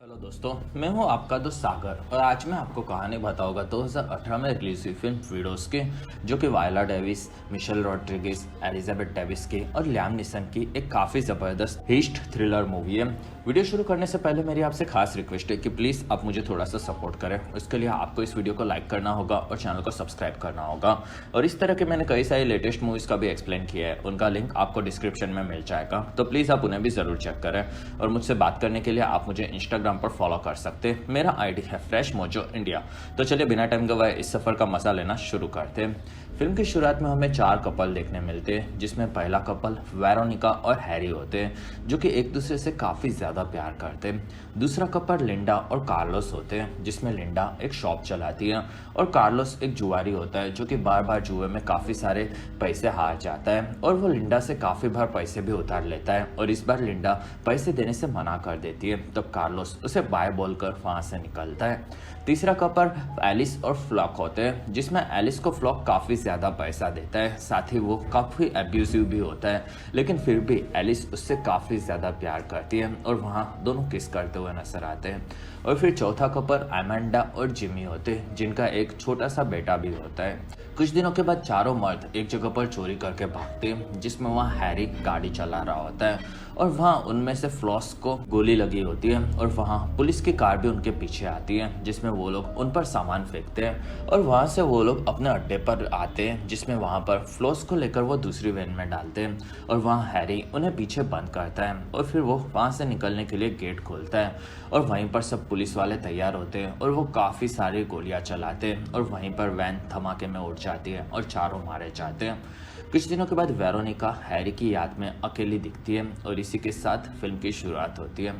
Hello दोस्तों, मैं हूं आपका दोस्त सागर और आज मैं आपको कहानी बताऊंगा 2018 में रिलीज हुई फिल्म वीडोस की, जो कि Viola Davis, Michelle Rodriguez, Elizabeth Davis की और लियाम नीसन की एक काफ़ी ज़बरदस्त हिस्ट थ्रिलर मूवी है। वीडियो शुरू करने से पहले मेरी आपसे खास रिक्वेस्ट है कि प्लीज़ आप मुझे थोड़ा सा सपोर्ट करें। उसके लिए आपको इस वीडियो को लाइक करना होगा और चैनल को सब्सक्राइब करना होगा। और इस तरह के मैंने कई सारी लेटेस्ट मूवीज़ का भी एक्सप्लेन किया है, उनका लिंक आपको डिस्क्रिप्शन में मिल जाएगा, तो प्लीज़ आप उन्हें भी ज़रूर चेक करें। और मुझसे बात करने के लिए आप मुझे इंस्टाग्राम पर फॉलो कर सकते हैं। मेरा आईडी है फ्रेश मोजो इंडिया। तो चलिए बिना टाइम गवाए इस सफ़र का मजा लेना शुरू करते हैं। फिल्म की शुरुआत में हमें 4 कपल देखने मिलते हैं, जिसमें पहला कपल वेरोनिका और हैरी होते हैं, जो कि एक दूसरे से काफ़ी ज़्यादा प्यार करते हैं। दूसरा कपल लिंडा और कार्लोस होते हैं, जिसमें लिंडा एक शॉप चलाती है और कार्लोस एक जुआरी होता है, जो कि बार बार जुए में काफ़ी सारे पैसे हार जाता है और वो लिंडा से काफ़ी बार पैसे भी उतार लेता है। और इस बार लिंडा पैसे देने से मना कर देती है, तब कार्लोस उसे बाय बोलकर वहाँ से निकलता है। तीसरा कपल एलिस और फ्लॉक होते हैं, जिसमें एलिस को फ्लॉक काफ़ी ज़्यादा पैसा देता है, साथ ही वो काफ़ी एब्यूसिव भी होता है, लेकिन फिर भी एलिस उससे काफ़ी ज़्यादा प्यार करती है और वहाँ दोनों किस करते हुए नजर आते हैं। और फिर चौथा कपल एमेंडा और जिमी होते हैं, जिनका एक छोटा सा बेटा भी होता है। कुछ दिनों के बाद चारों मर्द एक जगह पर चोरी करके भागते हैं, जिसमें वहाँ हैरी गाड़ी चला रहा होता है और वहाँ उनमें से फ्लॉस को गोली लगी होती है और वहाँ पुलिस की कार भी उनके पीछे आती है, जिसमें वो लोग उन पर सामान फेंकते हैं और वहाँ से वो लोग अपने अड्डे पर आते हैं, जिसमें वहाँ पर फ्लॉस को लेकर वो दूसरी वैन में डालते हैं और वहाँ हैरी उन्हें पीछे बंद करता है और फिर वो वहाँ से निकलने के लिए गेट खोलता है और वहीं पर सब पुलिस वाले तैयार होते हैं और वो काफ़ी सारी गोलियां चलाते हैं और वहीं पर वैन धमाके में उड़ जाती है और चारों मारे जाते हैं। कुछ दिनों के बाद वेरोनिका हैरी की याद में अकेली दिखती है और इसी के साथ फिल्म की शुरुआत होती है।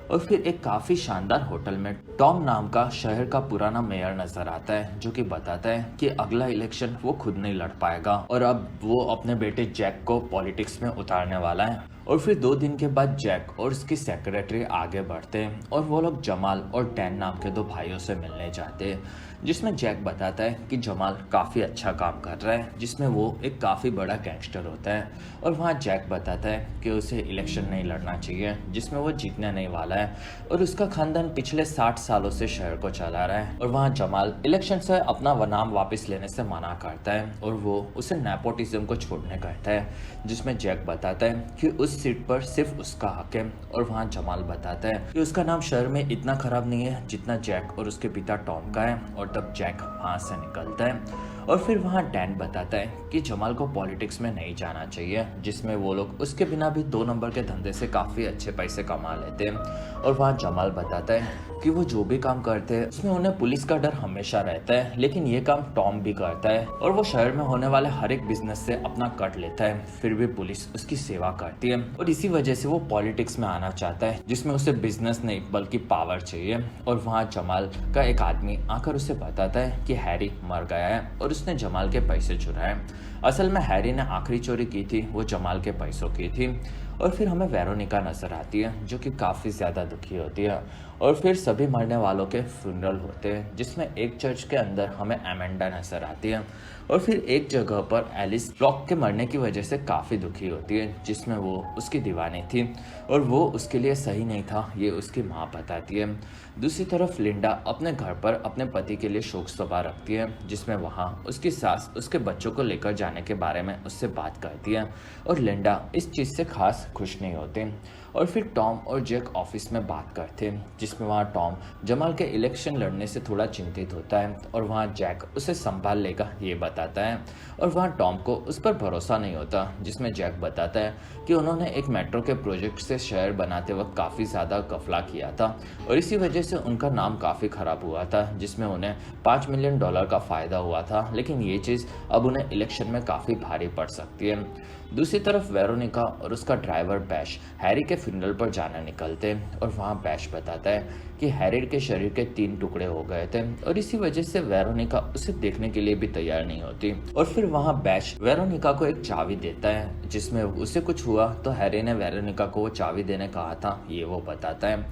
और फिर एक काफ़ी शानदार होटल में टॉम नाम का शहर का पुराना मेयर नजर आता है, जो कि बताता है कि अगला इलेक्शन वो खुद नहीं लड़ पाएगा और अब वो अपने बेटे जैक को पॉलिटिक्स में उतारने वाला है। और फिर 2 दिन के बाद जैक और उसकी सेक्रेटरी आगे बढ़ते हैं और वो लोग जमाल और डैन नाम के 2 भाइयों से मिलने जाते हैं, जिसमें जैक बताता है कि जमाल काफ़ी अच्छा काम कर रहा है, जिसमें वो एक काफ़ी बड़ा गैंगस्टर होता है। और वहाँ जैक बताता है कि उसे इलेक्शन नहीं लड़ना चाहिए, जिसमें वो जीतने नहीं वाला है और उसका खानदान पिछले 60 सालों से शहर को चला रहा है। और वहाँ जमाल इलेक्शन से अपना नाम वापस लेने से मना करता है और वो उसे नेपोटिज्म को छोड़ने कहता है, जिसमें जैक बताता है कि उस सीट पर सिर्फ उसका हक है। और वहाँ जमाल बताता है कि उसका नाम शहर में इतना खराब नहीं है जितना जैक और उसके पिता टॉम का है। और तब जैक वहाँ से निकलता है। और फिर वहाँ डैन बताता है कि जमाल को पॉलिटिक्स में नहीं जाना चाहिए, जिसमें वो लोग उसके बिना भी 2 नंबर के धंधे से काफ़ी अच्छे पैसे कमा लेते हैं। और वहाँ जमाल बताता है कि वो जो भी काम करते हैं उसमें उन्हें पुलिस का डर हमेशा रहता है, लेकिन ये काम टॉम भी करता है और वो शहर में होने वाले हर एक बिजनेस से अपना कट लेता है, फिर भी पुलिस उसकी सेवा करती है और इसी वजह से वो पॉलिटिक्स में आना चाहता है, जिसमें उसे बिजनेस नहीं बल्कि पावर चाहिए। और वहाँ जमाल का एक आदमी आकर उसे बताता है कि हैरी मर गया है और उसने जमाल के पैसे चुराए। असल में हैरी ने आखिरी चोरी की थी वो जमाल के पैसों की थी। और फिर हमें वेरोनिका नजर आती है, जो कि काफ़ी ज़्यादा दुखी होती है। और फिर सभी मरने वालों के फ्यूनरल होते हैं, जिसमें एक चर्च के अंदर हमें एमेंडा नजर आती है। और फिर एक जगह पर एलिस फ्लॉक के मरने की वजह से काफ़ी दुखी होती है, जिसमें वो उसकी दीवानी थी और वो उसके लिए सही नहीं था, ये उसकी माँ बताती है। दूसरी तरफ लिंडा अपने घर पर अपने पति के लिए शोक सभा रखती है, जिसमें वहाँ उसकी सास उसके बच्चों को लेकर जाने के बारे में उससे बात करती है और लिंडा इस चीज़ से खास खुश नहीं होते। और फिर टॉम और जैक ऑफिस में बात करते हैं, जिसमें वहाँ टॉम जमाल के इलेक्शन लड़ने से थोड़ा चिंतित होता है और वहाँ जैक उसे संभाल लेगा ये बताता है। और वहाँ टॉम को उस पर भरोसा नहीं होता, जिसमें जैक बताता है कि उन्होंने एक मेट्रो के प्रोजेक्ट से शहर बनाते वक्त काफ़ी ज़्यादा गफला किया था और इसी वजह से उनका नाम काफ़ी ख़राब हुआ था, जिसमें उन्हें $5 मिलियन का फ़ायदा हुआ था, लेकिन ये चीज़ अब उन्हें इलेक्शन में काफ़ी भारी पड़ सकती है। दूसरी तरफ वेरोनिका और उसका ड्राइवर बैश हैरी के फ्यूनरल पर जाने निकलते हैं और वहाँ बैश बताता है कि हैरी के शरीर के 3 टुकड़े हो गए थे और इसी वजह से वेरोनिका उसे देखने के लिए भी तैयार नहीं होती। और फिर वहाँ बैश वेरोनिका को एक चाबी देता है, जिसमें उसे कुछ हुआ तो हैरी ने वेरोनिका को वो चाबी देने कहा था, ये वो बताता है।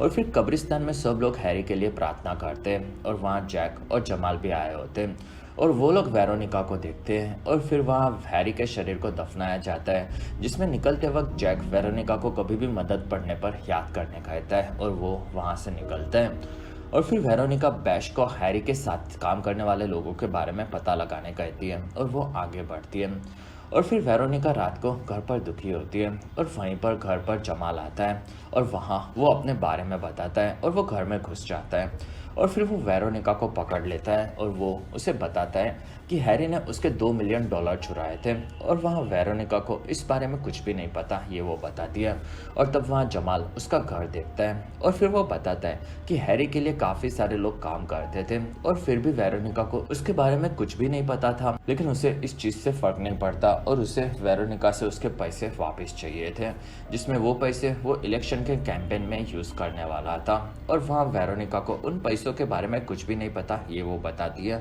और फिर कब्रिस्तान में सब लोग हैरी के लिए प्रार्थना करते हैं और वहाँ जैक और जमाल भी आए होते हैं। और वो लोग वेरोनिका को देखते हैं और फिर वहाँ हैरी के शरीर को दफनाया जाता है, जिसमें निकलते वक्त जैक वेरोनिका को कभी भी मदद पड़ने पर याद करने कहता है और वो वहाँ से निकलता है। और फिर वेरोनिका बैश को हैरी के साथ काम करने वाले लोगों के बारे में पता लगाने कहती है और वो आगे बढ़ती है। और फिर वेरोनिका रात को घर पर दुखी होती है और वहीं पर घर पर जमाल आता है और वहाँ वो अपने बारे में बताता है और वो घर में घुस जाता है। और फिर वो वेरोनिका को पकड़ लेता है और वो उसे बताता है कि हैरी ने उसके $2 मिलियन चुराए थे और वहाँ वेरोनिका को इस बारे में कुछ भी नहीं पता, ये वो बताती है। और तब वहाँ जमाल उसका घर देखता है और फिर वो बताता है कि हैरी के लिए काफ़ी सारे लोग काम करते थे और फिर भी वेरोनिका को उसके बारे में कुछ भी नहीं पता था, लेकिन उसे इस चीज़ से फ़र्क नहीं पड़ता और उसे वेरोनिका से उसके पैसे वापस चाहिए थे, जिसमें वो पैसे वो इलेक्शन के कैंपेन में यूज़ करने वाला था। और वहाँ वेरोनिका को उन पैसों के बारे में कुछ भी नहीं पता, ये वो बताती है।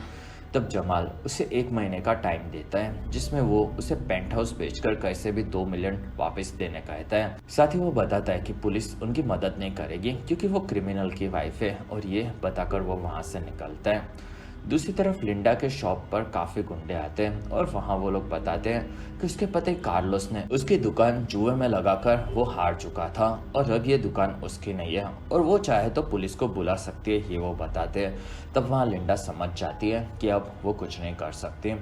तब जमाल उसे 1 महीने का टाइम देता है, जिसमें वो उसे पेंट हाउस बेचकर कैसे भी 2 मिलियन वापस देने कहता है। साथ ही वो बताता है कि पुलिस उनकी मदद नहीं करेगी क्योंकि वो क्रिमिनल की वाइफ है और ये बताकर वो वहाँ से निकलता है। दूसरी तरफ लिंडा के शॉप पर काफ़ी गुंडे आते हैं और वहाँ वो लोग बताते हैं कि उसके पति कार्लोस ने उसकी दुकान जुए में लगाकर वो हार चुका था और अब ये दुकान उसकी नहीं है और वो चाहे तो पुलिस को बुला सकती है, ये वो बताते हैं। तब वहाँ लिंडा समझ जाती है कि अब वो कुछ नहीं कर सकती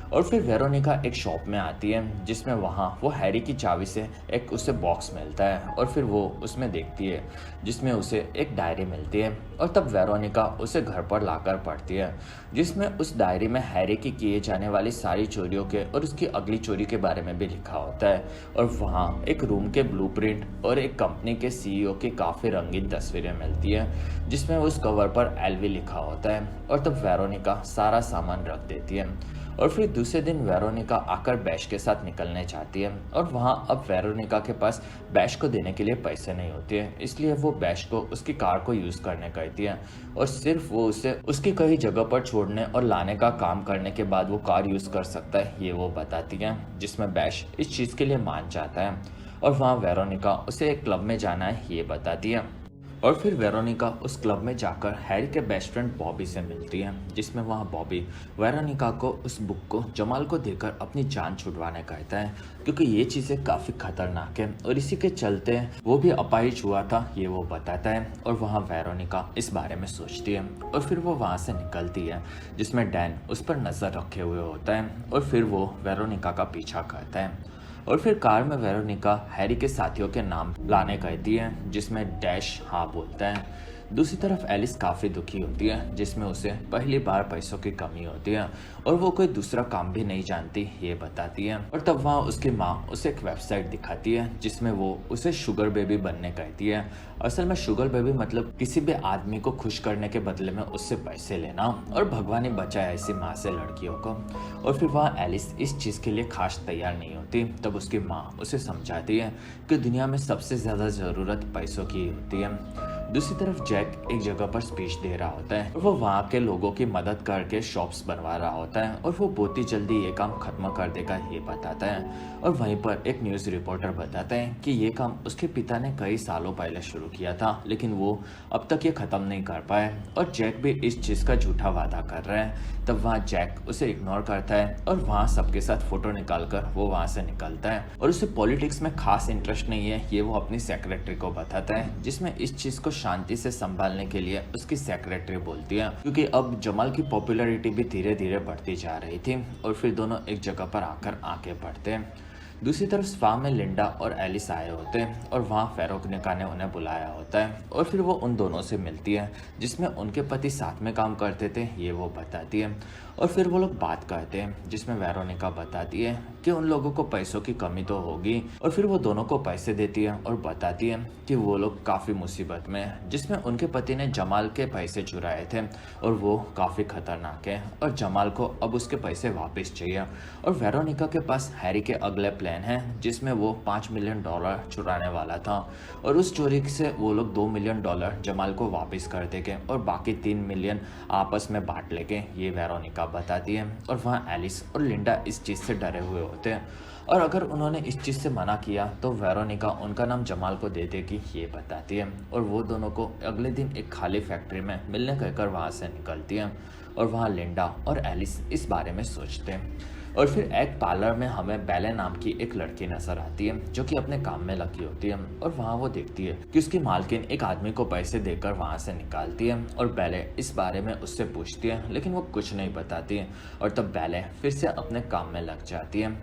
और फिर वेरोनिका एक शॉप में आती है, जिसमें वहाँ वो हैरी की चाबी से एक उसे बॉक्स मिलता है और फिर वो उसमें देखती है, जिसमें उसे एक डायरी मिलती है। और तब वेरोनिका उसे घर पर लाकर पढ़ती है, जिसमें उस डायरी में हैरी की किए जाने वाली सारी चोरियों के और उसकी अगली चोरी के बारे में भी लिखा होता है। और वहाँ एक रूम के ब्लूप्रिंट और एक कंपनी के CEO की काफ़ी रंगीन तस्वीरें मिलती है, जिसमें उस कवर पर एलवी लिखा होता है। और तब वेरोनिका सारा सामान रख देती है और फिर दूसरे दिन वेरोनिका आकर बैश के साथ निकलने चाहती है और वहाँ अब वेरोनिका के पास बैश को देने के लिए पैसे नहीं होते हैं, इसलिए वो बैश को उसकी कार को यूज़ करने कहती है और सिर्फ वो उसे उसकी कई जगह पर छोड़ने और लाने का काम करने के बाद वो कार यूज़ कर सकता है, ये वो बताती है, जिसमें बैश इस चीज़ के लिए मान जाता है। और वहाँ वेरोनिका उसे एक क्लब में जाना है, ये बताती है। और फिर वेरोनिका उस क्लब में जाकर हैरी के बेस्ट फ्रेंड बॉबी से मिलती है, जिसमें वहाँ बॉबी वेरोनिका को उस बुक को जमाल को देकर अपनी जान छुड़वाने कहता है, क्योंकि ये चीज़ें काफ़ी खतरनाक है और इसी के चलते वो भी अपाहिज हुआ था, ये वो बताता है। और वहाँ वेरोनिका इस बारे में सोचती है और फिर वो वहाँ से निकलती है, जिसमें डैन उस पर नज़र रखे हुए होता है और फिर वो वेरोनिका का पीछा करता है। और फिर कार में वेरोनिका हैरी के साथियों के नाम लाने कहती है, जिसमें डैश हाँ बोलता है। दूसरी तरफ एलिस काफ़ी दुखी होती है, जिसमें उसे पहली बार पैसों की कमी होती है और वो कोई दूसरा काम भी नहीं जानती, ये बताती है। और तब वहाँ उसकी माँ उसे एक वेबसाइट दिखाती है, जिसमें वो उसे शुगर बेबी बनने कहती है। असल में शुगर बेबी मतलब किसी भी आदमी को खुश करने के बदले में उससे पैसे लेना, और भगवान ही बचाए ऐसी माँ से लड़कियों को। और फिर वहाँ एलिस इस चीज़ के लिए खास तैयार नहीं होती। तब उसकी माँ उसे समझाती है कि दुनिया में सबसे ज़्यादा ज़रूरत पैसों की होती है। दूसरी तरफ जैक एक जगह पर स्पीच दे रहा होता है और वो वहाँ के लोगों की मदद करके शॉप्स बनवा रहा होता है और वो बहुत ही जल्दी ये काम खत्म कर देगा, ये बताता है। और वहीं पर एक न्यूज़ रिपोर्टर बताते हैं कि ये काम उसके पिता ने कई सालों पहले शुरू किया था, लेकिन वो अब तक ये ख़त्म नहीं कर पाए और जैक भी इस चीज़ का झूठा वादा कर रहा है। तब वहाँ जैक उसे इग्नोर करता है और वहाँ सबके साथ फ़ोटो निकाल कर वो वहाँ से निकलता है। और उसे पॉलिटिक्स में खास इंटरेस्ट नहीं है, ये वो अपनी सेक्रेटरी को बताता है, जिसमें इस चीज़ को शांति से संभालने के लिए उसकी सेक्रेटरी बोलती है, क्योंकि अब जमाल की पॉपुलैरिटी भी धीरे धीरे बढ़ती जा रही थी। और फिर दोनों एक जगह पर आकर आगे बढ़ते हैं। दूसरी तरफ स्पा में लिंडा और एलिस आए होते हैं और वहाँ वेरोनिका ने उन्हें बुलाया होता है और फिर वो उन दोनों से मिलती है, जिसमें उनके पति साथ में काम करते थे, ये वो बताती है। और फिर वो लोग बात करते हैं, जिसमें वेरोनिका बताती है कि उन लोगों को पैसों की कमी तो होगी, और फिर वो दोनों को पैसे देती है और बताती है कि वो लोग काफ़ी मुसीबत में है, जिसमें उनके पति ने जमाल के पैसे चुराए थे और वो काफ़ी खतरनाक है और जमाल को अब उसके पैसे वापस चाहिए। और वेरोनिका के पास हैरी के अगले प्लान है जिसमें वो $5 मिलियन चुराने वाला था और उस चोरी से वो लोग $2 मिलियन जमाल को वापस कर देंगे और बाकी 3 मिलियन आपस में बांट लेंगे, ये वेरोनिका बताती है। और वहाँ एलिस और लिंडा इस चीज़ से डरे हुए होते हैं और अगर उन्होंने इस चीज़ से मना किया तो वेरोनिका उनका नाम जमाल को दे देगी, ये बताती है। और वो दोनों को अगले दिन एक खाली फैक्ट्री में मिलने कहकर वहाँ से निकलती है और वहाँ लिंडा और एलिस इस बारे में सोचते हैं। और फिर एक पार्लर में हमें बेले नाम की एक लड़की नजर आती है जो कि अपने काम में लगी होती है और वहाँ वो देखती है कि उसकी मालकिन एक आदमी को पैसे देकर वहाँ से निकालती है और बेले इस बारे में उससे पूछती है लेकिन वो कुछ नहीं बताती है और तब बेले फिर से अपने काम में लग जाती है।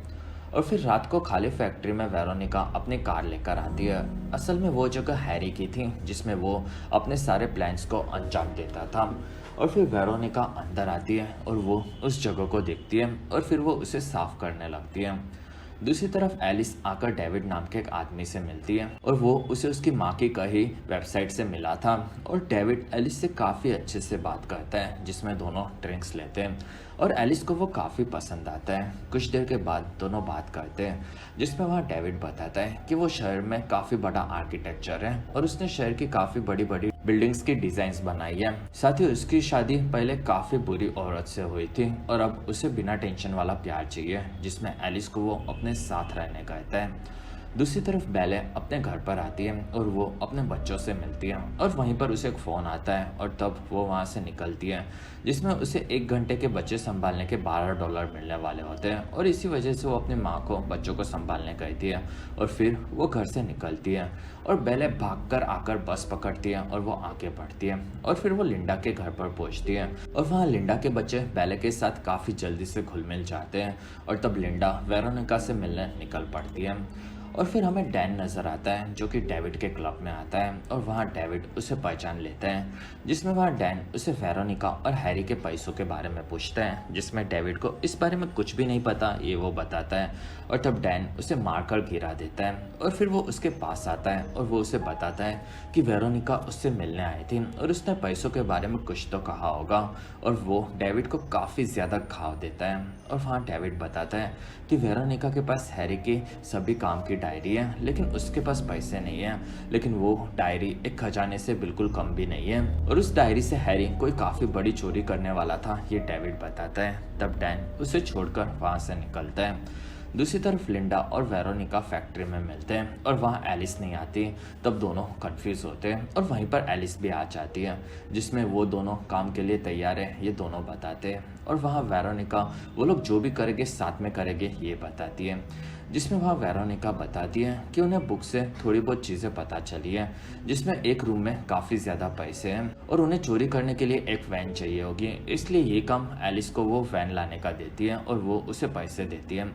और फिर रात को खाली फैक्ट्री में वेरोनिका अपनी कार लेकर आती है। असल में वो जगह हैरी की थी जिसमें वो अपने सारे प्लान्स को अंजाम देता था। और फिर वेरोनिका अंदर आती है और वो उस जगह को देखती है और फिर वो उसे साफ करने लगती है। दूसरी तरफ एलिस आकर डेविड नाम के एक आदमी से मिलती है और वो उसे उसकी माँ की कही वेबसाइट से मिला था और डेविड एलिस से काफ़ी अच्छे से बात करता है जिसमें दोनों ड्रिंक्स लेते हैं और एलिस को वो काफ़ी पसंद आता है। कुछ देर के बाद दोनों बात करते हैं जिसमें वहाँ डेविड बताता है कि वो शहर में काफ़ी बड़ा आर्किटेक्चर है और उसने शहर की काफ़ी बड़ी बड़ी बिल्डिंग्स की डिज़ाइंस बनाई है। साथ ही उसकी शादी पहले काफ़ी बुरी औरत से हुई थी और अब उसे बिना टेंशन वाला प्यार चाहिए जिसमें एलिस को वो अपने साथ रहने कहता है। दूसरी तरफ बेले अपने घर पर आती है और वो अपने बच्चों से मिलती है और वहीं पर उसे एक फ़ोन आता है और तब वो वहाँ से निकलती है जिसमें उसे 1 घंटे के बच्चे संभालने के $12 मिलने वाले होते हैं और इसी वजह से वो अपनी माँ को बच्चों को संभालने कहती है और फिर वो घर से निकलती है और बेले भागकर आकर बस पकड़ती है और वो आगे बढ़ती है और फिर वो लिंडा के घर पर पहुँचती है और वहाँ लिंडा के बच्चे बेले के साथ काफ़ी जल्दी से घुल मिल जाते हैं और तब लिंडा वेरोनिका से मिलने निकल पड़ती है। और फिर हमें डैन नज़र आता है जो कि डेविड के क्लब में आता है और वहाँ डेविड उसे पहचान लेता है जिसमें वहाँ डैन उसे वेरोनिका और हैरी के पैसों के बारे में पूछता है जिसमें डेविड को इस बारे में कुछ भी नहीं पता, ये वो बताता है और तब डैन उसे मारकर गिरा देता है और फिर वो उसके पास आता है और वो उसे बताता है कि वेरोनिका उससे मिलने आई थी और उसने पैसों के बारे में कुछ तो कहा होगा और वो डेविड को काफ़ी ज़्यादा घाव देता है। और वहाँ डेविड बताता है कि वेरोनिका के पास हैरी की सभी काम की डायरी है लेकिन उसके पास पैसे नहीं है, लेकिन वो डायरी एक खजाने से बिल्कुल कम भी नहीं है और उस डायरी से हैरी कोई काफ़ी बड़ी चोरी करने वाला था, ये डेविड बताता है। तब डैन उसे छोड़कर वहाँ से निकलता है। दूसरी तरफ लिंडा और वेरोनिका फैक्ट्री में मिलते हैं और वहाँ एलिस नहीं आती, तब दोनों कंफ्यूज होते हैं और वहीं पर एलिस भी आ जाती है जिसमें वो दोनों काम के लिए तैयार है, ये दोनों बताते हैं। और वहाँ वेरोनिका वो लोग जो भी करेंगे साथ में करेंगे, ये बताती है जिसमें वहाँ वेरोनिका बताती है कि उन्हें बुक से थोड़ी बहुत चीज़ें पता चली है जिसमें एक रूम में काफ़ी ज़्यादा पैसे हैं और उन्हें चोरी करने के लिए एक वैन चाहिए होगी, इसलिए ये काम एलिस को वो वैन लाने का देती है और वो उसे पैसे देती है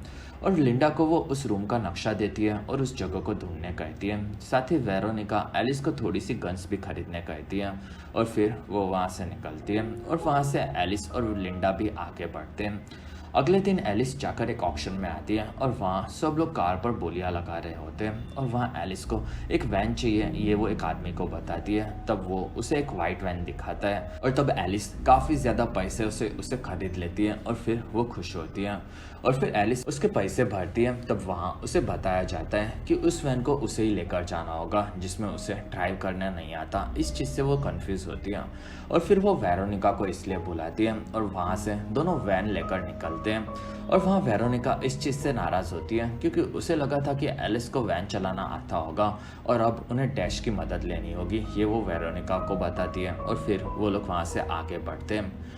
और लिंडा को वो उस रूम का नक्शा देती है और उस जगह को ढूंढने कहती है। साथ ही वेरोनिका एलिस को थोड़ी सी गन्स भी खरीदने कहती है और फिर वो वहाँ से निकलती है और वहाँ से एलिस और लिंडा भी आगे बढ़ते हैं। अगले दिन एलिस जाकर एक ऑक्शन में आती है और वहाँ सब लोग कार पर बोलियां लगा रहे होते हैं और वहाँ एलिस को एक वैन चाहिए, ये वो एक आदमी को बताती है। तब वो उसे एक वाइट वैन दिखाता है और तब एलिस काफ़ी ज़्यादा पैसे उसे खरीद लेती है और फिर वो खुश होती है और फिर एलिस उसके पैसे भरती है। तब वहाँ उसे बताया जाता है कि उस वैन को उसे ही लेकर जाना होगा जिसमें उसे ड्राइव करना नहीं आता। इस चीज़ से वो कंफ्यूज होती है और फिर वो वेरोनिका को इसलिए बुलाती है और वहाँ से दोनों वैन लेकर निकलते हैं। और वहाँ वेरोनिका इस चीज़ से नाराज़ होती है क्योंकि उसे लगा था कि एलिस को वैन चलाना आता होगा और अब उन्हें डैश की मदद लेनी होगी, ये वो वेरोनिका को बताती है और फिर वो लोग वहाँ से आगे बढ़ते हैं।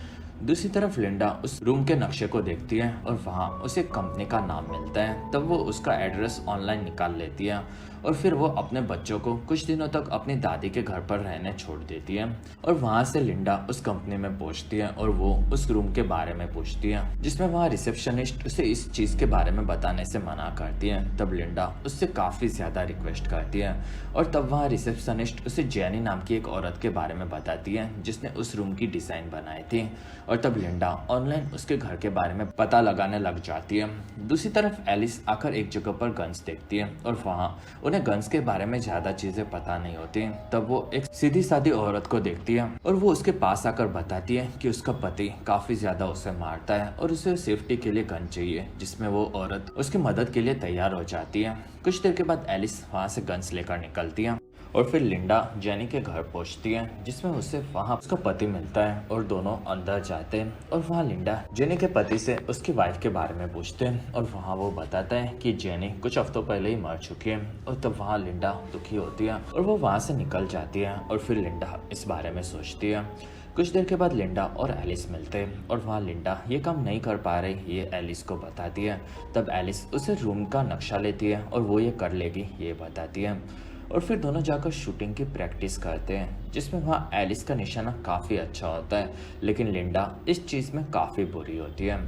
दूसरी तरफ लिंडा उस रूम के नक्शे को देखती है और वहाँ उसे कंपनी का नाम मिलता है। तब वो उसका एड्रेस ऑनलाइन निकाल लेती है और फिर वो अपने बच्चों को कुछ दिनों तक अपनी दादी के घर पर रहने छोड़ देती है और वहाँ से लिंडा उस कंपनी में पहुँचती है और वो उस रूम के बारे में पूछती है जिसमें वहाँ रिसेप्शनिस्ट उसे इस चीज़ के बारे में बताने से मना करती है। तब लिंडा उससे काफ़ी ज़्यादा रिक्वेस्ट करती है और तब वहाँ रिसेप्शनिस्ट उसे जेनी नाम की एक औरत के बारे में बताती है जिसने उस रूम की डिज़ाइन बनाई थी और तब लिंडा ऑनलाइन उसके घर के बारे में पता लगाने लग जाती है। दूसरी तरफ एलिस आकर एक जगह पर गन्स देखती है और वहाँ उन्हें गन्स के बारे में ज्यादा चीजें पता नहीं होती। तब वो एक सीधी सादी औरत को देखती है और वो उसके पास आकर बताती है कि उसका पति काफी ज्यादा उसे मारता है और उसे सेफ्टी के लिए गन चाहिए, जिसमें वो औरत उसकी मदद के लिए तैयार हो जाती है। कुछ देर के बाद एलिस वहाँ से गन्स लेकर निकलती है और फिर लिंडा जेनी के घर पहुंचती है, जिसमें उसे वहां उसका पति मिलता है और दोनों अंदर जाते हैं और वहां लिंडा जेनी के पति से उसकी वाइफ के बारे में पूछते हैं और वहां वो बताता है कि जेनी कुछ हफ्तों पहले ही मर चुकी है। और तब वहां लिंडा दुखी होती है और वो वहां से निकल जाती है और फिर लिंडा इस बारे में सोचती है। कुछ देर के बाद लिंडा और एलिस मिलते हैं और वहाँ लिंडा ये काम नहीं कर पा रही ये एलिस को बताती है। तब एलिस उसे रूम का नक्शा लेती है और वो ये कर लेगी ये बताती है और फिर दोनों जाकर शूटिंग की प्रैक्टिस करते हैं, जिसमें वहाँ एलिस का निशाना काफ़ी अच्छा होता है, लेकिन लिंडा इस चीज़ में काफ़ी बुरी होती है।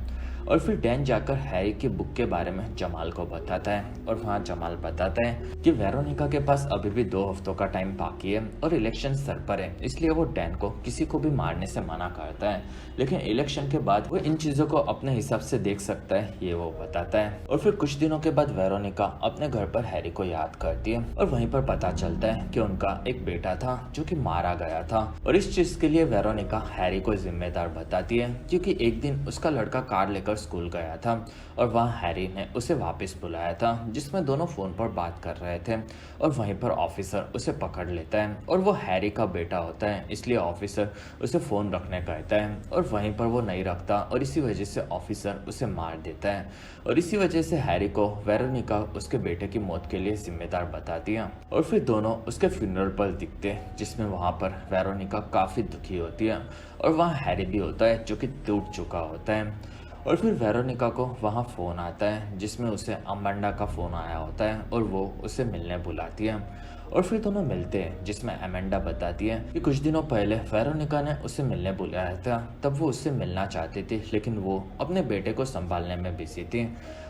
और फिर डैन जाकर हैरी की बुक के बारे में जमाल को बताता है और वहाँ जमाल बताता है कि वेरोनिका के पास अभी भी 2 हफ्तों का टाइम बाकी है और इलेक्शन सर पर है, इसलिए वो डैन को किसी को भी मारने से मना करता है, लेकिन इलेक्शन के बाद वो इन चीज़ों को अपने हिसाब से देख सकता है ये वो बताता है। और फिर कुछ दिनों के बाद वेरोनिका अपने घर पर हैरी को याद करती है और वहीं पर पता चलता है कि उनका एक बेटा था जो कि मारा गया था और इस चीज़ के लिए वेरोनिका हैरी को जिम्मेदार बताती है, क्योंकि एक दिन उसका लड़का कार लेकर स्कूल गया था और वहाँ हैरी ने उसे वापस बुलाया था, जिसमें दोनों फोन पर बात कर रहे थे और वहीं पर ऑफिसर उसे पकड़ लेता है और वो हैरी का बेटा होता है, इसलिए ऑफिसर उसे फोन रखने कहता है और वहीं पर वो नहीं रखता और इसी वजह से ऑफिसर उसे मार देता है और इसी वजह से हैरी को वेरोनिका उसके बेटे की मौत के लिए जिम्मेदार बताती है। और फिर दोनों उसके फ्यूनरल पर दिखते हैं, जिसमें वहाँ पर वेरोनिका काफ़ी दुखी होती है और वहाँ हैरी भी होता है जो कि टूट चुका होता है। और फिर वेरोनिका को वहाँ फ़ोन आता है, जिसमें उसे अमांडा का फ़ोन आया होता है और वो उसे मिलने बुलाती है और फिर दोनों मिलते हैं, जिसमें अमांडा बताती है कि कुछ दिनों पहले वेरोनिका ने उसे मिलने बुलाया था, तब वो उससे मिलना चाहती थी, लेकिन वो अपने बेटे को संभालने में बिजी थी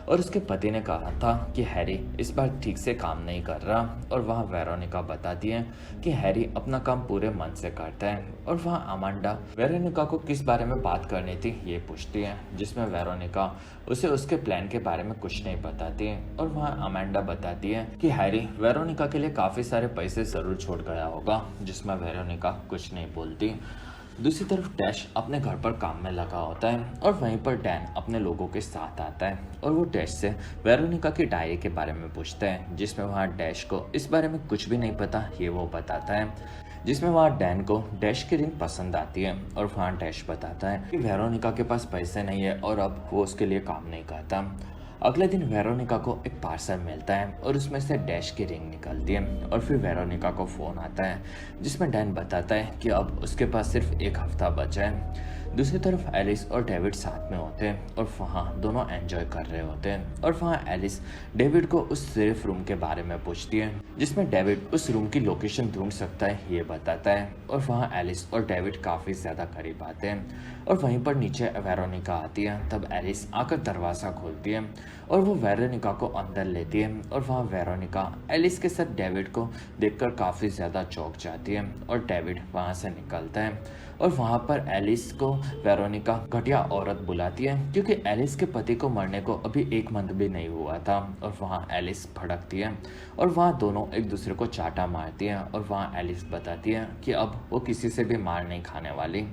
और उसके पति ने कहा था कि हैरी इस बार ठीक से काम नहीं कर रहा। और वहाँ वेरोनिका बताती है कि हैरी अपना काम पूरे मन से करता है और वहाँ अमांडा वेरोनिका को किस बारे में बात करनी थी ये पूछती है, जिसमें वेरोनिका उसे उसके प्लान के बारे में कुछ नहीं बताती है। और वहाँ अमांडा बताती है कि हैरी वेरोनिका के लिए काफ़ी सारे पैसे ज़रूर छोड़ गया होगा, जिसमें वेरोनिका कुछ नहीं बोलती। दूसरी तरफ डैश अपने घर पर काम में लगा होता है और वहीं पर डैन अपने लोगों के साथ आता है और वो डैश से वेरोनिका की डायरी के बारे में पूछता है, जिसमें वहाँ डैश को इस बारे में कुछ भी नहीं पता ये वो बताता है, जिसमें वहाँ डैन को डैश की रिंग पसंद आती है और वहाँ डैश बताता है कि वेरोनिका के पास पैसे नहीं है और अब वो उसके लिए काम नहीं करता। अगले दिन वेरोनिका को एक पार्सल मिलता है और उसमें से डैश की रिंग निकलती है और फिर वेरोनिका को फ़ोन आता है, जिसमें डैन बताता है कि अब उसके पास सिर्फ 1 हफ्ता बचा है। दूसरी तरफ एलिस और डेविड साथ में होते हैं और वहाँ दोनों एंजॉय कर रहे होते हैं और वहाँ एलिस डेविड को उस सेफ रूम के बारे में पूछती है, जिसमें डेविड उस रूम की लोकेशन ढूंढ सकता है ये बताता है और वहाँ एलिस और डेविड काफ़ी ज़्यादा करीब आते हैं और वहीं पर नीचे वेरोनिका आती है। तब एलिस आकर दरवाज़ा खोलती है और वो वेरोनिका को अंदर लेती है और वहाँ वेरोनिका एलिस के साथ डेविड को देखकर काफ़ी ज़्यादा चौंक जाती है और डेविड वहाँ से निकलता है और वहाँ पर एलिस को वेरोनिका घटिया औरत बुलाती है, क्योंकि एलिस के पति को मरने को अभी 1 मंथ भी नहीं हुआ था। और वहाँ एलिस भड़कती है और वहाँ दोनों एक दूसरे को चाटा मारती हैं और वहाँ एलिस बताती है कि अब वो किसी से भी मार नहीं खाने वाली।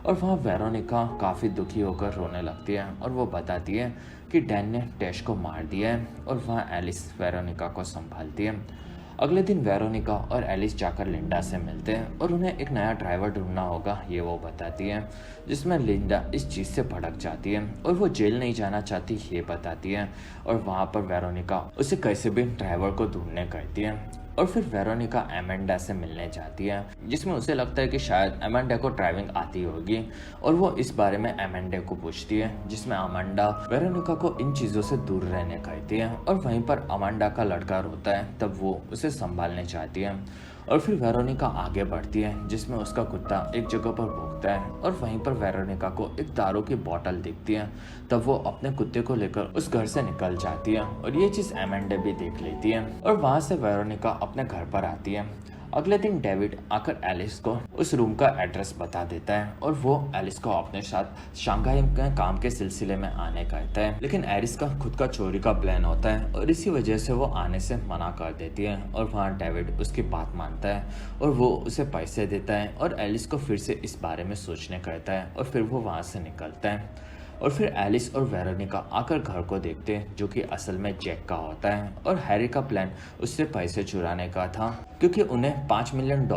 और वहाँ वेरोनिका काफ़ी दुखी होकर रोने लगती है और वो बताती है कि डैन ने डैश को मार दिया है और वहाँ एलिस वेरोनिका को संभालती है। अगले दिन वेरोनिका और एलिस जाकर लिंडा से मिलते हैं और उन्हें एक नया ड्राइवर ढूंढना होगा ये वो बताती है, जिसमें लिंडा इस चीज़ से भड़क जाती है और वो जेल नहीं जाना चाहती ये बताती है और वहाँ पर वेरोनिका उसे कैसे भी ड्राइवर को ढूंढने कहती है। और फिर वेरोनिका अमांडा से मिलने जाती है, जिसमें उसे लगता है कि शायद अमांडा को ड्राइविंग आती होगी और वो इस बारे में अमांडा को पूछती है, जिसमें अमांडा वेरोनिका को इन चीज़ों से दूर रहने कहती है और वहीं पर अमांडा का लड़का रोता है, तब वो उसे संभालने चाहती है। और फिर वेरोनिका आगे बढ़ती है, जिसमें उसका कुत्ता एक जगह पर भौंकता है और वहीं पर वेरोनिका को एक दारू की बोतल दिखती है, तब वो अपने कुत्ते को लेकर उस घर से निकल जाती है और ये चीज़ अमांडा भी देख लेती है और वहाँ से वेरोनिका अपने घर पर आती है। अगले दिन डेविड आकर एलिस को उस रूम का एड्रेस बता देता है और वो एलिस को अपने साथ शंघाई में काम के सिलसिले में आने कहता है, लेकिन एलिस का खुद का चोरी का प्लान होता है और इसी वजह से वो आने से मना कर देती है। और वहाँ डेविड उसकी बात मानता है और वो उसे पैसे देता है और एलिस को फिर से इस बारे में सोचने कहता है और फिर वो वहाँ से निकलता है। और फिर एलिस और वेरोनिका आकर घर को देखते हैं जो कि असल में जैक का होता है और हैरी का प्लान उससे पैसे चुराने का था क्योंकि उन्हें $5 मिलियन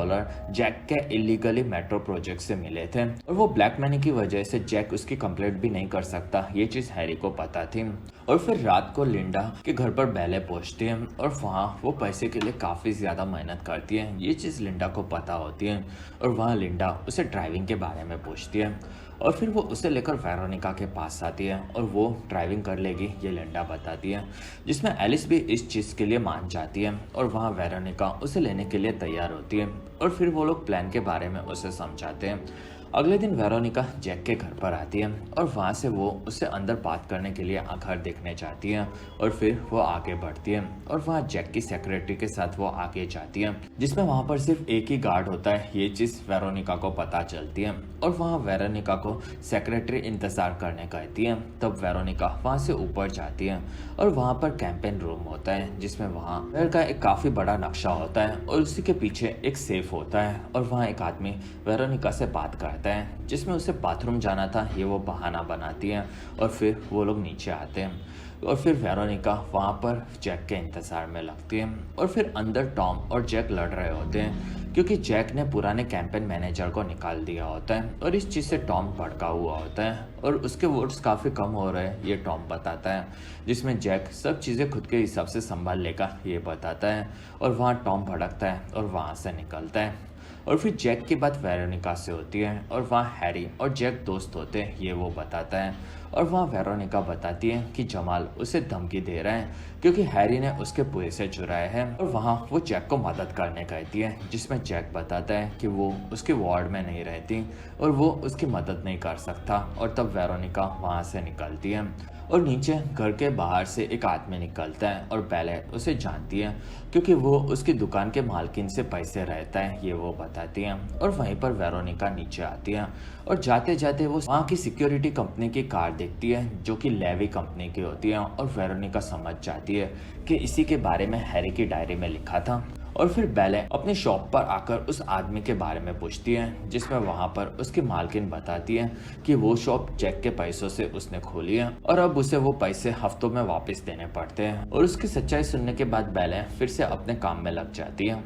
जैक के इलीगली मेट्रो प्रोजेक्ट से मिले थे और वो ब्लैक मनी की वजह से जैक उसकी कंप्लेंट भी नहीं कर सकता, ये चीज़ हैरी को पता थी। और फिर रात को लिंडा के घर पर बेले पहुंचती है और वहाँ वो पैसे के लिए काफ़ी ज़्यादा मेहनत करती है, ये चीज़ लिंडा को पता होती है। और वहाँ लिंडा उसे ड्राइविंग के बारे में पूछती है और फिर वो उसे लेकर वेरोनिका के पास आती है और वो ड्राइविंग कर लेगी ये लिंडा बताती है, जिसमें एलिस भी इस चीज़ के लिए मान जाती है और वहाँ वेरोनिका उसे लेने के लिए तैयार होती है और फिर वो लोग प्लान के बारे में उसे समझाते हैं। अगले दिन वेरोनिका जैक के घर पर आती है और वहाँ से वो उससे अंदर बात करने के लिए घर देखने चाहती है और फिर वो आगे बढ़ती है और वहाँ जैक की सेक्रेटरी के साथ वो आगे जाती है, जिसमें वहाँ पर सिर्फ एक ही गार्ड होता है, ये चीज़ वेरोनिका को पता चलती है और वहाँ वेरोनिका को सेक्रेटरी इंतज़ार करने कहती है। तब वेरोनिका वहाँ से ऊपर जाती है और वहाँ पर कैंपेन रूम होता है जिसमें वहाँ घर का एक काफ़ी बड़ा नक्शा होता है और उसी के पीछे एक सेफ होता है और वहाँ एक आदमी वेरोनिका से बात करता है जिसमें उसे बाथरूम जाना था, ये वो बहाना बनाती है और फिर वो लोग नीचे आते हैं और फिर वेरोनिका वहाँ पर जैक के इंतज़ार में लगती है और फिर अंदर टॉम और जैक लड़ रहे होते हैं क्योंकि जैक ने पुराने कैंपेन मैनेजर को निकाल दिया होता है और इस चीज़ से टॉम भड़का हुआ होता है और उसके वोट्स काफ़ी कम हो रहे हैं, ये टॉम बताता है, जिसमें जैक सब चीज़ें खुद के हिसाब से संभाल लेगा ये बताता है और वहाँ टॉम भड़कता है और वहाँ से निकलता है। और फिर जैक की बात वेरोनिका से होती है और वहाँ हैरी और जैक दोस्त होते हैं, ये वो बताता है और वहाँ वेरोनिका बताती है कि जमाल उसे धमकी दे रहा है क्योंकि हैरी ने उसके पैसे चुराए हैं और वहाँ वो जैक को मदद करने कहती है, जिसमें जैक बताता है कि वो उसके वार्ड में नहीं रहती और वो उसकी मदद नहीं कर सकता और तब वेरोनिका वहाँ से निकलती है और नीचे घर के बाहर से एक आदमी निकलता है और पहले उसे जानती है क्योंकि वो उसकी दुकान के मालकिन से पैसे रहता है, ये वो बताती है और वहीं पर वेरोनिका नीचे आती है और जाते जाते वो वहाँ की सिक्योरिटी कंपनी की कार देखती है जो कि लेवी कंपनी की होती है और वेरोनिका समझ जाती है कि इसी के बारे में हैरी की डायरी में लिखा था। और फिर बेले अपनी शॉप पर आकर उस आदमी के बारे में पूछती है, जिसमें वहाँ पर उसकी मालकिन बताती है कि वो शॉप जैक के पैसों से उसने खोली है और अब उसे वो पैसे हफ्तों में वापस देने पड़ते हैं। और उसकी सच्चाई सुनने के बाद बेले फिर से अपने काम में लग जाती है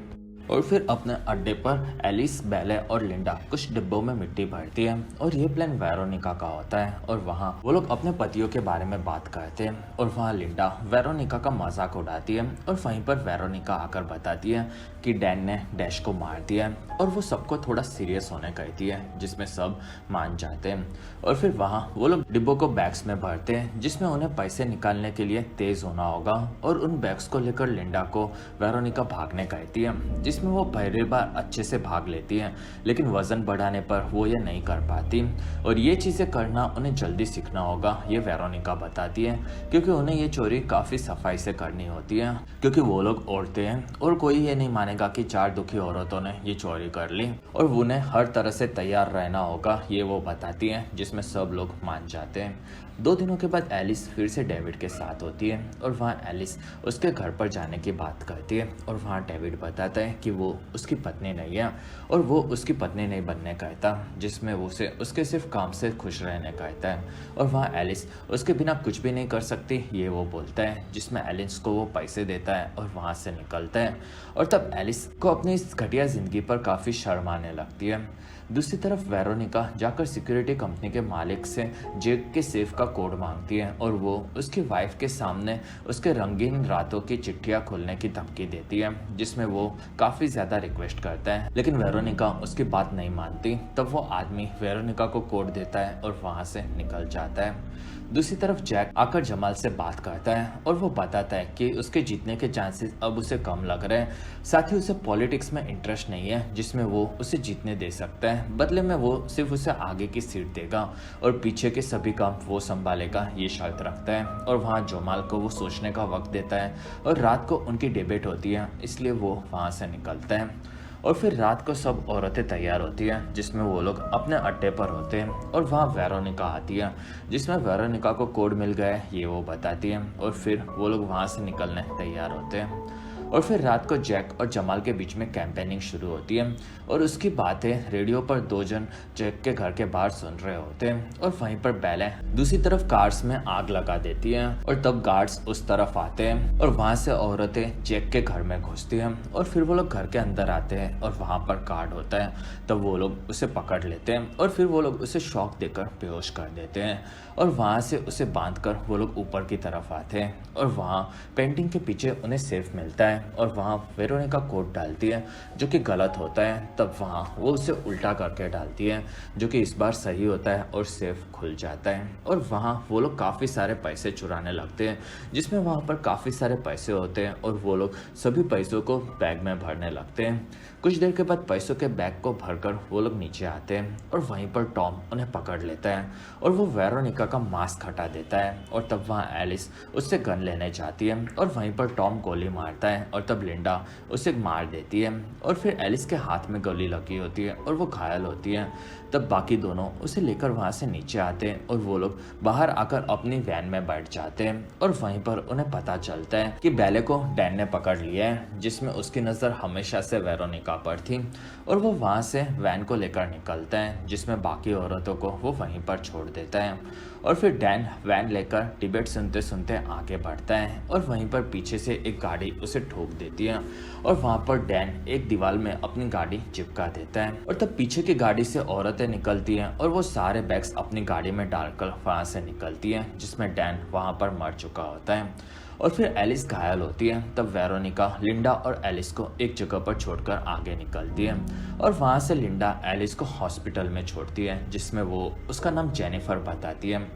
और फिर अपने अड्डे पर एलिस, बेले और लिंडा कुछ डिब्बों में मिट्टी भरती है और ये प्लान वेरोनिका का होता है और वहाँ वो लोग अपने पतियों के बारे में बात करते हैं और वहाँ लिंडा वेरोनिका का मजाक उड़ाती है और वहीं पर वेरोनिका आकर बताती है कि डैन ने डैश को मार दिया है और वो सबको थोड़ा सीरियस होने कहती है, जिसमें सब मान जाते हैं। और फिर वहाँ वो लोग डिब्बों को बैग्स में भरते हैं जिसमें उन्हें पैसे निकालने के लिए तेज होना होगा और उन बैग्स को लेकर लिंडा को वेरोनिका भागने कहती है, जिसमें वो पहली बार अच्छे से भाग लेती है लेकिन वजन बढ़ाने पर वो ये नहीं कर पाती और ये चीज़ें करना उन्हें जल्दी सीखना होगा, ये वेरोनिका बताती है क्योंकि उन्हें ये चोरी काफ़ी सफाई से करनी होती है क्योंकि वो लोग औरतें हैं और कोई ये नहीं मानेगा कि 4 दुखी औरतों ने ये चोरी कर ली और उन्हें हर तरह से तैयार रहना होगा, ये वो बताती है, जिसमें सब लोग मान जाते हैं। 2 दिनों के बाद एलिस फिर से डेविड के साथ होती है और वहाँ एलिस उसके घर पर जाने की बात करती है और वहाँ डेविड बताता है कि वो उसकी पत्नी नहीं है और वो उसकी पत्नी नहीं बनने कहता, जिसमें वो उसे उसके सिर्फ काम से खुश रहने कहता है और वहाँ एलिस उसके बिना कुछ भी नहीं कर सकती, ये वो बोलता है, जिसमें एलिस को वो पैसे देता है और वहाँ से निकलता है। और तब एलिस को अपनी इस घटिया जिंदगी पर काफ़ी शर्म आने लगती है। दूसरी तरफ वेरोनिका जाकर सिक्योरिटी कंपनी के मालिक से जैक के सेफ का कोड मांगती है और वो उसकी वाइफ के सामने उसके रंगीन रातों की चिट्ठियां खोलने की धमकी देती है, जिसमें वो काफ़ी ज़्यादा रिक्वेस्ट करता है लेकिन वेरोनिका उसकी बात नहीं मानती। तब वो आदमी वेरोनिका को कोड देता है और वहाँ से निकल जाता है। दूसरी तरफ जैक आकर जमाल से बात करता है और वो बताता है कि उसके जीतने के चांसेस अब उसे कम लग रहे हैं, साथ ही उसे पॉलिटिक्स में इंटरेस्ट नहीं है जिसमें वो उसे जीतने दे सकता है, बदले में वो सिर्फ उसे आगे की सीट देगा और पीछे के सभी काम वो संभालेगा, ये शर्त रखता है। और वहाँ जमाल को वो सोचने का वक्त देता है और रात को उनकी डिबेट होती है, इसलिए वो वहाँ से निकलता है। और फिर रात को सब औरतें तैयार होती हैं, जिसमें वो लोग अपने अड्डे पर होते हैं और वहाँ वेरोनिका आती है, जिसमें वेरोनिका को कोड मिल गया है ये वो बताती है और फिर वो लोग वहाँ से निकलने तैयार होते हैं। और फिर रात को जैक और जमाल के बीच में कैंपेनिंग शुरू होती है और उसकी बातें रेडियो पर दो जन जैक के घर के बाहर सुन रहे होते हैं और वहीं पर बेले दूसरी तरफ कार्स में आग लगा देती है और तब गार्ड्स उस तरफ आते हैं और वहां से औरतें जैक के घर में घुसती हैं और फिर वो लोग घर के अंदर आते हैं और वहां पर कार्ड होता है, तब वो लोग उसे पकड़ लेते हैं और फिर वो लोग उसे शॉक देकर बेहोश कर देते हैं और वहां से उसे बांधकर वो लोग ऊपर की तरफ आते हैं और वहां पेंटिंग के पीछे उन्हें सेफ मिलता है और वहाँ वेरोनिका कोड डालती है जो कि गलत होता है, तब वहाँ वो उसे उल्टा करके डालती है जो कि इस बार सही होता है और सेफ खुल जाता है और वहाँ वो लोग काफ़ी सारे पैसे चुराने लगते हैं, जिसमें वहाँ पर काफ़ी सारे पैसे होते हैं और वो लोग सभी पैसों को बैग में भरने लगते हैं। कुछ देर के बाद पैसों के बैग को भरकर वो लोग नीचे आते हैं और वहीं पर टॉम उन्हें पकड़ लेता है और वो वेरोनिका का मास्क हटा देता है और तब वहाँ एलिस उससे गन लेने जाती है और वहीं पर टॉम गोली मारता है और तब लिंडा उसे मार देती है और फिर एलिस के हाथ में गोली लगी होती है और वो घायल होती है। तब बाकी दोनों उसे लेकर वहाँ से नीचे आते हैं और वो लोग बाहर आकर अपनी वैन में बैठ जाते हैं और वहीं पर उन्हें पता चलता है कि बेले को डैन ने पकड़ लिया है, जिसमें उसकी नज़र हमेशा से वेरोनिका पर थी और वो वहाँ से वैन को लेकर निकलता है, जिसमें बाकी औरतों को वो वहीं पर छोड़ देता है और फिर डैन वैन लेकर डिबेट सुनते सुनते आगे बढ़ता है और वहीं पर पीछे से एक गाड़ी उसे ठोक देती है और वहाँ पर डैन एक दीवार में अपनी गाड़ी चिपका देता है और तब पीछे की गाड़ी से औरतें निकलती हैं और वो सारे बैग्स अपनी गाड़ी में डालकर वहाँ से निकलती हैं, जिसमें डैन वहाँ पर मर चुका होता है और फिर एलिस घायल होती है। तब वेरोनिका लिंडा और एलिस को एक जगह पर छोड़कर आगे निकलती है और वहाँ से लिंडा एलिस को हॉस्पिटल में छोड़ती है, जिसमें वो उसका नाम जेनिफर बताती है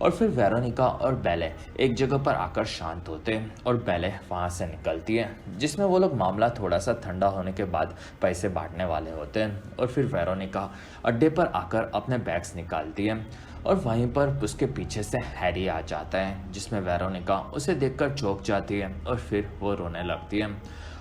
और फिर वेरोनिका और बेले एक जगह पर आकर शांत होते हैं और बेले वहाँ से निकलती है, जिसमें वो लोग मामला थोड़ा सा ठंडा होने के बाद पैसे बांटने वाले होते हैं और फिर वेरोनिका अड्डे पर आकर अपने बैग्स निकालती है और वहीं पर उसके पीछे से हैरी आ जाता है, जिसमें वेरोनिका उसे देखकर चौंक जाती है और फिर वो रोने लगती है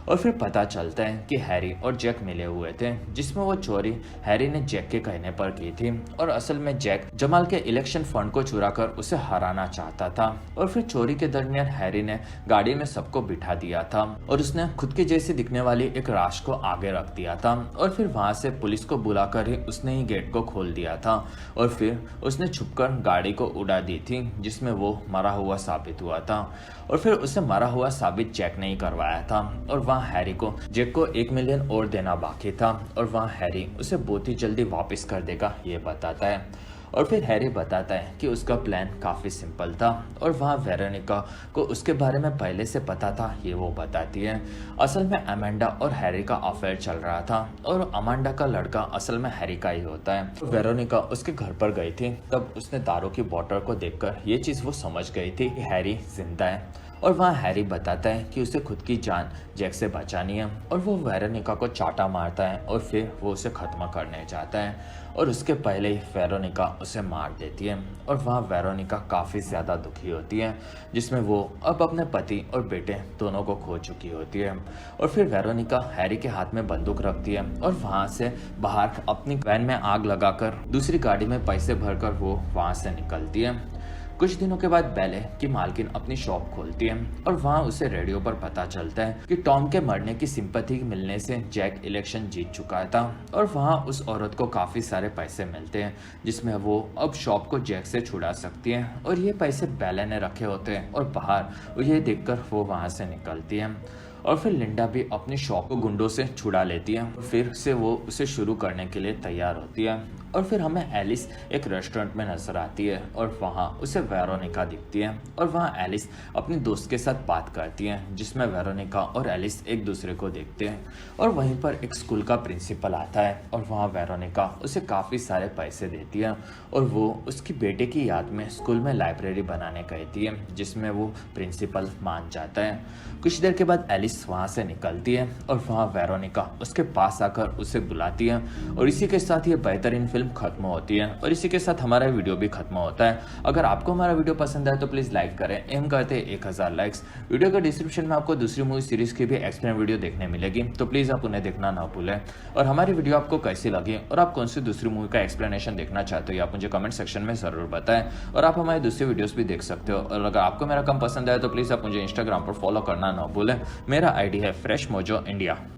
और फिर पता चलता है कि हैरी और जैक मिले हुए थे, जिसमें वो चोरी हैरी ने जैक के कहने पर की थी और असल में जैक जमाल के इलेक्शन फंड को चुराकर उसे हराना चाहता था और फिर चोरी के दरमियान हैरी ने गाड़ी में सबको बिठा दिया था और उसने खुद की जैसी दिखने वाली एक लाश को आगे रख दिया था और फिर वहां से पुलिस को बुलाकर ही उसने ही गेट को खोल दिया था और फिर उसने छुपकर गाड़ी को उड़ा दी थी, जिसमें वो मरा हुआ साबित हुआ था और फिर उसे मरा हुआ साबित जैक ने ही करवाया था और वहाँ हैरी को जैक को 1 मिलियन और देना बाकी था और वहाँ हैरी उसे बहुत ही जल्दी वापस कर देगा ये बताता है और फिर हैरी बताता है कि उसका प्लान काफ़ी सिंपल था और वहाँ वेरोनिका को उसके बारे में पहले से पता था ये वो बताती है। असल में अमांडा और हैरी का अफेयर चल रहा था और अमांडा का लड़का असल में हैरी का ही होता है। वेरोनिका उसके घर पर गई थी, तब उसने दारू की बोतल को देखकर ये चीज़ वो समझ गई थी कि हैरी जिंदा है और वहाँ हैरी बताता है कि उसे खुद की जान जैक से बचानी है और वो वेरोनिका को चाटा मारता है और फिर वो उसे ख़त्म करने जाता है और उसके पहले ही वेरोनिका उसे मार देती है और वहाँ वेरोनिका काफ़ी ज़्यादा दुखी होती है, जिसमें वो अब अपने पति और बेटे दोनों को खो चुकी होती है और फिर वेरोनिका हैरी के हाथ में बंदूक रखती है और वहाँ से बाहर अपनी वैन में आग लगाकर दूसरी गाड़ी में पैसे भरकर वो वहाँ से निकलती है। कुछ दिनों के बाद बेले की मालकिन अपनी शॉप खोलती है और वहाँ उसे रेडियो पर पता चलता है कि टॉम के मरने की सिंपैथी मिलने से जैक इलेक्शन जीत चुका था और वहाँ उस औरत को काफ़ी सारे पैसे मिलते हैं, जिसमें वो अब शॉप को जैक से छुड़ा सकती है और ये पैसे बेले ने रखे होते हैं और बाहर ये देखकर वो वहाँ से निकलती है और फिर लिंडा भी अपनी शॉप को गुंडों से छुड़ा लेती है और फिर से वो उसे शुरू करने के लिए तैयार होती है और फिर हमें एलिस एक रेस्टोरेंट में नजर आती है और वहाँ उसे वेरोनिका दिखती है और वहाँ एलिस अपनी दोस्त के साथ बात करती है, जिसमें वेरोनिका और एलिस एक दूसरे को देखते हैं और वहीं पर एक स्कूल का प्रिंसिपल आता है और वहाँ वेरोनिका उसे काफ़ी सारे पैसे देती है और वो उसकी बेटे की याद में स्कूल में लाइब्रेरी बनाने कहती है, जिसमें वो प्रिंसिपल मान जाता है। कुछ देर के बाद एलिस एलिस वहाँ से निकलती है और वहाँ वेरोनिका उसके पास आकर उसे बुलाती है और इसी के साथ ये बेहतरीन फिल्म खत्म होती है और इसी के साथ हमारा वीडियो भी खत्म होता है। अगर आपको हमारा वीडियो पसंद आए तो प्लीज़ लाइक करें। एम करते हैं 1000 लाइक्स। वीडियो के डिस्क्रिप्शन में आपको दूसरी मूवी सीरीज की भी एक्सप्लेन वीडियो देखने मिलेगी, तो प्लीज़ आप उन्हें देखना ना भूलें। और हमारी वीडियो आपको कैसी लगी और आप कौन सी दूसरी मूवी का एक्सप्लेनेशन देखना चाहते हो, आप मुझे कमेंट सेक्शन में ज़रूर बताएं। और आप हमारे दूसरे वीडियोस भी देख सकते हो। और अगर आपको मेरा काम पसंद आया तो प्लीज़ आप मुझे इंस्टाग्राम पर फॉलो करना ना भूलें। मेरा आईडी है फ्रेश मोजो इंडिया।